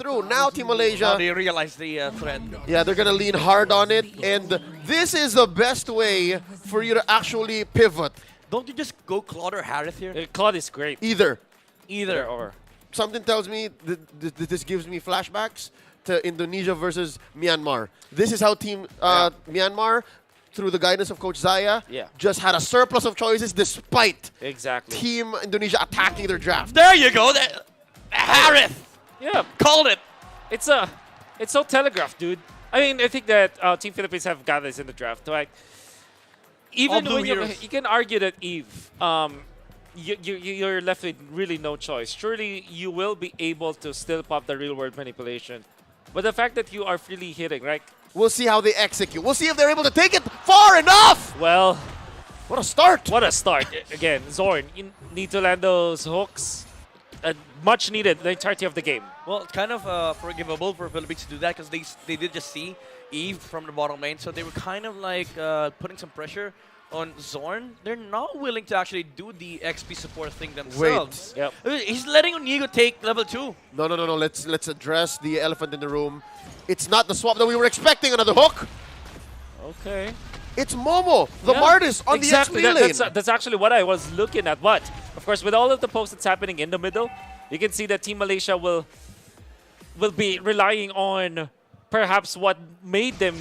through. Now Team Malaysia, Now they realize the threat. yeah, they're going to lean hard on it. And this is the best way for you to actually pivot. Don't you just go Claude or Harith here? Claude is great. Either. Either. Or. Something tells me this gives me flashbacks to Indonesia versus Myanmar. This is how Team Myanmar, through the guidance of Coach Zaya, just had a surplus of choices despite Team Indonesia attacking their draft. There you go. Harith. Yeah. Called it. It's so telegraphed, dude. I mean, I think that Team Philippines have got this in the draft. Like, even when you can argue that Eve, you're left with really no choice. Surely you will be able to still pop the real-world manipulation. But the fact that you are freely hitting, right? We'll see how they execute. We'll see if they're able to take it far enough. Well, what a start. What a start. Again, Zorn, you need to land those hooks. Much needed the entirety of the game. Well, it's kind of forgivable for Philippines to do that because they did just see Eve from the bottom lane. So they were kind of like putting some pressure on Zorn. They're not willing to actually do the XP support thing themselves. Yep. He's letting Onigo take level 2. No. Let's address the elephant in the room. It's not the swap that we were expecting. Another hook. Okay. It's Momo, the Martis on the XP lane. That's actually what I was looking at. But, of course, with all of the posts that's happening in the middle, you can see that Team Malaysia will be relying on perhaps what made them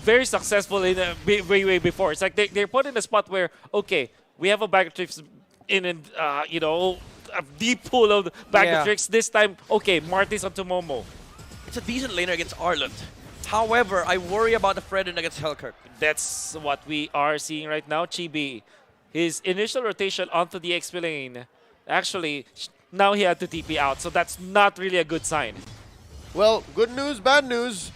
very successful in way before. It's like they're put in a spot where, okay, we have a bag of tricks in a deep pool of bag of tricks. This time, okay, Martis onto Momo. It's a decent laner against Arlott. However, I worry about the Fredin against Hellkirk. That's what we are seeing right now. Chibi, his initial rotation onto the XP lane, actually, now he had to TP out, so that's not really a good sign. Well, good news, bad news.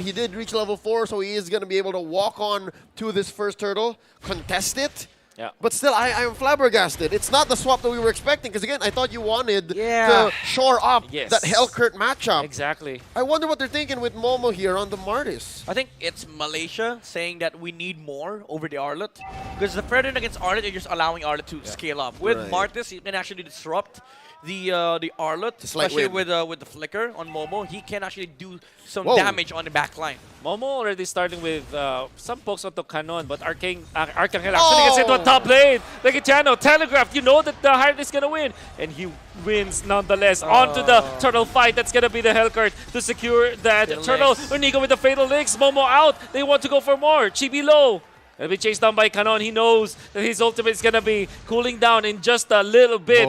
He did reach level 4, so he is going to be able to walk on to this first turtle, contest it. Yeah. But still, I am flabbergasted. It's not the swap that we were expecting, because again, I thought you wanted to shore up that Hellkirk matchup. Exactly. I wonder what they're thinking with Momo here on the Martis. I think it's Malaysia saying that we need more over the Arlott. Because the Fredin against Arlott, you're just allowing Arlott to scale up. With Martis, you can actually disrupt the Arlott, especially with the flicker on Momo. He can actually do some damage on the back line. Momo already starting with some pokes onto Canon, but Arcangel actually gets into a top lane. Vegetiano, telegraphed, you know that the Hired is going to win. And he wins nonetheless. Onto the turtle fight. That's going to be the Hellkirk to secure that turtle. Onigo with the fatal links. Momo out. They want to go for more. Chibi low. Gonna be chased down by Canon. He knows that his ultimate is gonna be cooling down in just a little bit.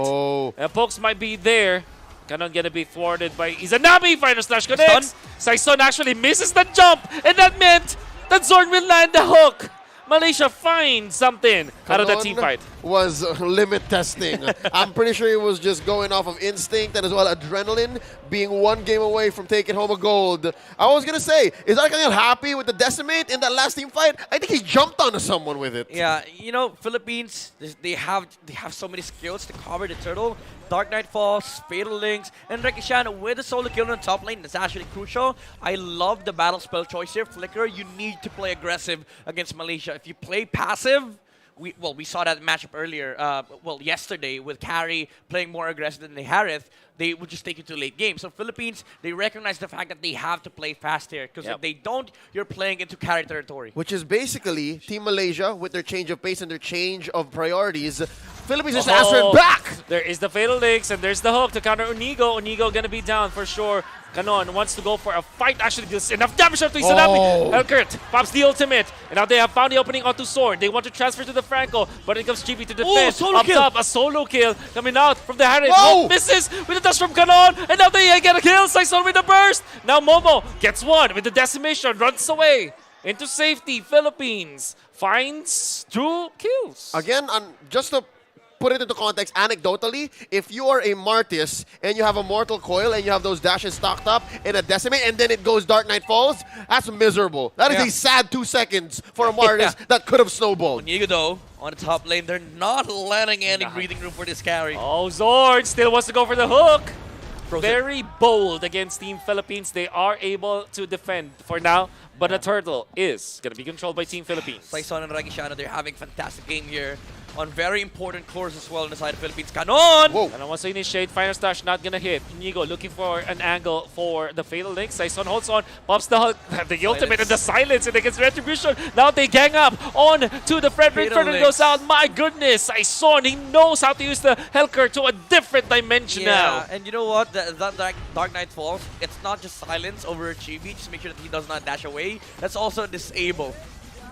Pokes might be there. Canon gonna be thwarted by Izanami. Final slash connects. Saison actually misses the jump, and that meant that Zorn will land the hook. Malaysia finds something out of that team fight. Was limit testing. I'm pretty sure he was just going off of instinct and as well adrenaline, being one game away from taking home a gold. I was going to say, is Arcangel happy with the decimate in that last team fight? I think he jumped onto someone with it. Yeah, you know, Philippines, they have so many skills to cover the turtle. Dark Knight Falls, Fatal Links, and Rekishan with the solo kill on the top lane. That's actually crucial. I love the battle spell choice here. Flicker, you need to play aggressive against Malaysia. If you play passive, we saw that matchup earlier, yesterday with Carry playing more aggressive than the Harith. They would just take you to late game. So Philippines, they recognize the fact that they have to play fast here. Because if they don't, you're playing into carry territory. Which is basically Team Malaysia with their change of pace and their change of priorities. Philippines just answered back! There is the Fatal Links and there's the hook to counter Onigo. Onigo gonna be down for sure. Canon wants to go for a fight. Actually, there's enough damage to Izanami. Hellkirk pops the ultimate. And now they have found the opening onto Sword. They want to transfer to the Franco, but it comes Chibi to defend. Up top, a solo kill coming out from the Harris. Misses with a touch from Canon. And now they get a kill. Saison with the burst. Now Momo gets one with the decimation. Runs away into safety. Philippines finds 2 kills. Again, just to put it into context, anecdotally, if you are a Martis and you have a Mortal Coil and you have those dashes stocked up in a Decimate and then it goes Dark Knight Falls, that's miserable. That is a sad 2 seconds for a Martis that could have snowballed. Onigo though, on the top lane, they're not letting any breathing room for this carry. Oh, Zord still wants to go for the hook. Very bold against Team Philippines. They are able to defend for now, But the turtle is going to be controlled by Team Philippines. Saison and Regishano, they're having fantastic game here on very important cores as well on the side of Philippines. Canon! Whoa. And wants to initiate. Final Stash not going to hit. Inigo looking for an angle for the Fatal Link. Saison holds on. Pops the ultimate and the silence. And it gets retribution. Now they gang up on to the Frederick. Frederick goes out. My goodness. Saison, he knows how to use the Helker to a different dimension now. And you know what? That Dark Knight Falls, it's not just silence over Chibi. Just make sure that he does not dash away. That's also disable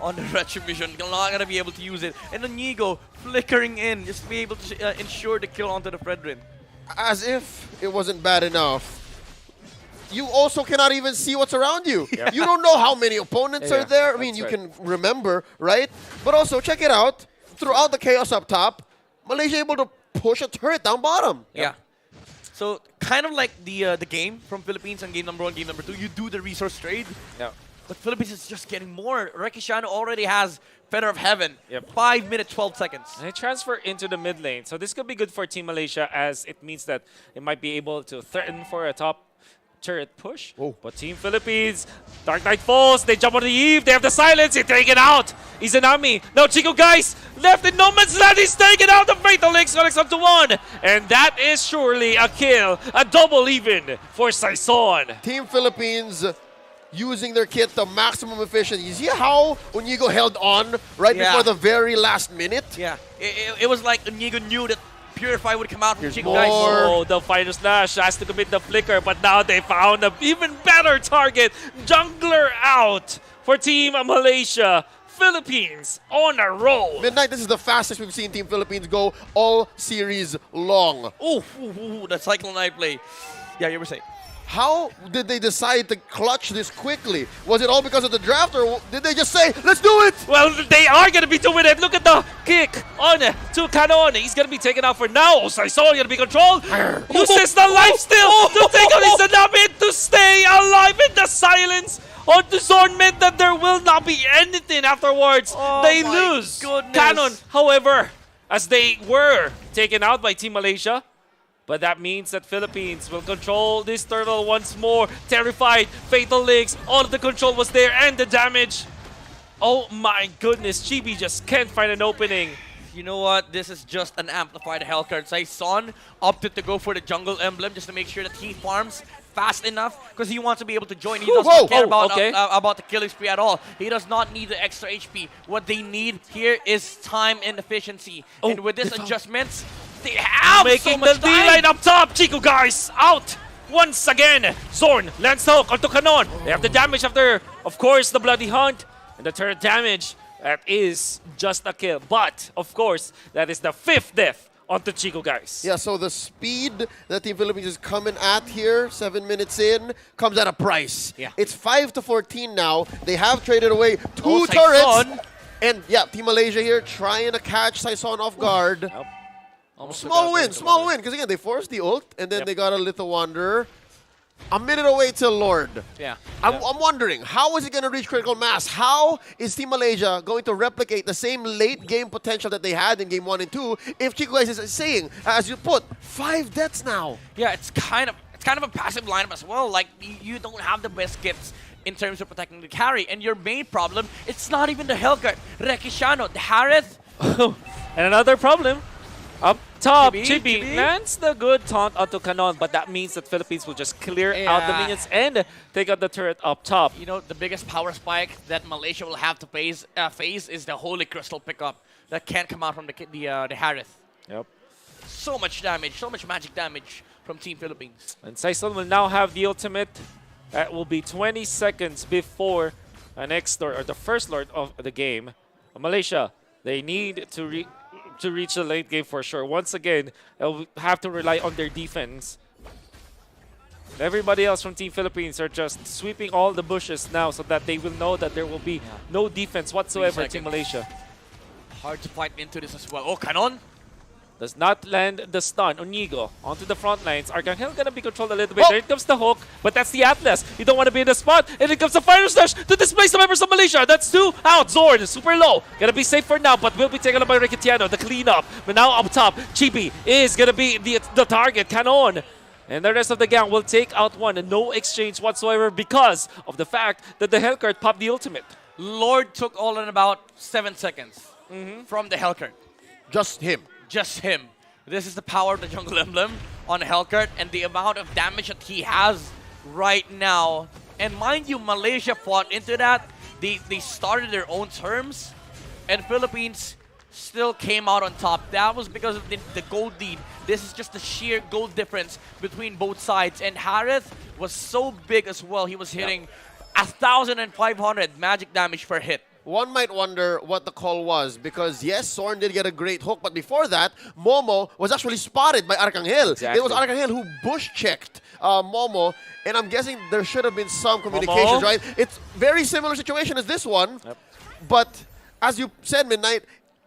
on the Retribution. You're not going to be able to use it. And Inigo flickering in just to be able to ensure the kill onto the Fredrin. As if it wasn't bad enough. You also cannot even see what's around you. Yeah. You don't know how many opponents Yeah, are there. I mean, that's you right. can remember, right? But also, check it out. Throughout the chaos up top, Malaysia able to push a turret down bottom. Yeah. So, kind of like the game from Philippines on game number 1, game number 2, you do the resource trade. Yeah. But Philippines is just getting more. Rekishano already has Feather of Heaven. Yep. 5 minutes, 12 seconds. And they transfer into the mid lane. So this could be good for Team Malaysia as it means that it might be able to threaten for a top turret push. Whoa. But Team Philippines, Dark Knight falls. They jump on the Eve. They have the silence. He's taken out. Izanami. Now Chico guys left in no man's land. He's taken out. The Fatal Links connects up to 1. And that is surely a kill. A double even for Saison. Team Philippines using their kit to maximum efficiency. You see how Inigo held on right Yeah. before the very last minute? Yeah. It was like Inigo knew that Purify would come out from Here's Chico more. guys. Oh, the Final Slash has to commit the flicker, but now they found an even better target. Jungler out for Team Malaysia. Philippines on a roll. Midnight, this is the fastest we've seen Team Philippines go all series long. Ooh, that Cyclone Knight play. Yeah, you were saying. How did they decide to clutch this quickly? Was it all because of the draft, or did they just say, let's do it? Well, they are going to be doing it. Look at the kick on to Canon. He's going to be taken out for now. Saison going to be controlled. Uses the lifesteal to take out Izanami to stay alive in the silence. On to Zorn meant that there will not be anything afterwards. Oh They my lose. goodness. Canon, however, as they were taken out by Team Malaysia. But that means that Philippines will control this turtle once more. Terrified, Fatal Links, all of the control was there and the damage. Oh my goodness, Chibi just can't find an opening. You know what? This is just an amplified Hellcard. Saison opted to go for the jungle emblem just to make sure that he farms fast enough because he wants to be able to join. He does not care about the killing spree at all. He does not need the extra HP. What they need here is time and efficiency. And with this adjustments, they have Making so much the D-line time. up top. Chico guys out once again. Zorn lands the hook onto Canon. They have the damage after, of course, the Bloody Hunt. And the turret damage, that is just a kill. But, of course, that is the 5th death onto Chico guys. Yeah, so the speed that Team Philippines is coming at here, 7 minutes in, comes at a price. Yeah. It's 5-14 now. They have traded away 2 Oh, turrets. Saison. And yeah, Team Malaysia here trying to catch Saison off guard. Yep. Almost Small forgot win, the small one. win. Because again, they forced the ult, and then Yep. they got a Little Wanderer. A minute away till Lord. Yeah. I'm wondering, how is it going to reach critical mass? How is Team Malaysia going to replicate the same late game potential that they had in game 1 and 2 if Chico guys is saying, as you put, 5 deaths now? Yeah, it's kind of a passive lineup as well. Like you don't have the best kits in terms of protecting the carry, and your main problem, it's not even the Hellcard. Rekishano, the Harith. And another problem. Up top, Chibi. Chibi lands the good taunt onto Canon, but that means that Philippines will just clear out the Yeah. minions and take out the turret up top. You know, the biggest power spike that Malaysia will have to face is the Holy Crystal pickup that can't come out from the Harith. Yep. So much damage, so much magic damage from Team Philippines. And Saison will now have the ultimate. That will be 20 seconds before the next Lord, or the first Lord of the game. Malaysia, they need to reach the late game for sure. Once again, they'll have to rely on their defense. Everybody else from Team Philippines are just sweeping all the bushes now so that they will know that there will be no defense whatsoever in Team Malaysia. Hard to fight into this as well. Oh, Canon! Does not land the stun. Onigo onto the front lines. Arcangel gonna be controlled a little bit. Oh. There comes the hook, but that's the Atlas. You don't want to be in the spot. And it comes the Fire Slash to displace the members of Malaysia. That's 2 out. Zorn is super low. Gonna be safe for now, but will be taken up by Riquitiano. The cleanup. But now up top, Chibi is gonna be the target. Canon And the rest of the gang will take out one and no exchange whatsoever because of the fact that the Hellcurt popped the ultimate. Lord took all in about 7 seconds from the Hellcurt. Just him. Just him. This is the power of the Jungle Emblem on Hellcurt and the amount of damage that he has right now. And mind you, Malaysia fought into that. They started their own terms, and Philippines still came out on top. That was because of the gold lead. This is just the sheer gold difference between both sides. And Harith was so big as well. He was hitting 1,500 magic damage per hit. One might wonder what the call was because, yes, Soren did get a great hook, but before that, Momo was actually spotted by Arcangel. Exactly. It was Arcangel who bush-checked Momo, and I'm guessing there should have been some communications, right? It's very similar situation as this one, but as you said, Midnight,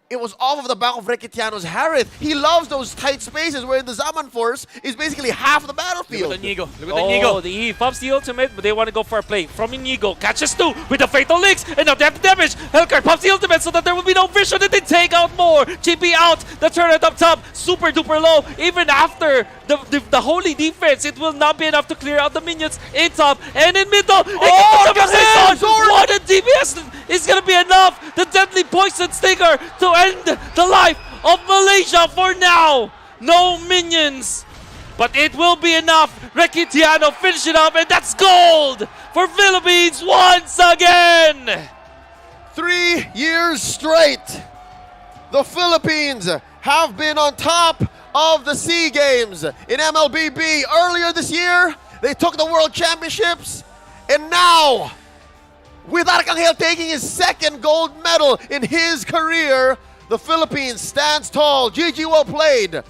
it was off of the back of Rekitiano's Harith. He loves those tight spaces where the Zaman Force is basically half the battlefield. Look at the Inigo. Look at the Inigo. The Eve pops the ultimate, but they want to go for a play. From Inigo, catches two with the Fatal Links, and now depth damage. Hellcurt pops the ultimate so that there will be no vision, and they take out more. GP out, the turret up top, super duper low. Even after the holy defense, it will not be enough to clear out the minions in top and in middle. What a DPS is going to be enough. The deadly poison stinger to end the life of Malaysia for now. No minions, but it will be enough. Rekitiano finish it up, and that's gold for Philippines once again. 3 years straight, the Philippines have been on top of the SEA Games in Mlbb. Earlier this year, they took the World Championships, and now, with Arcangel taking his second gold medal in his career, the Philippines stands tall. GG, well played.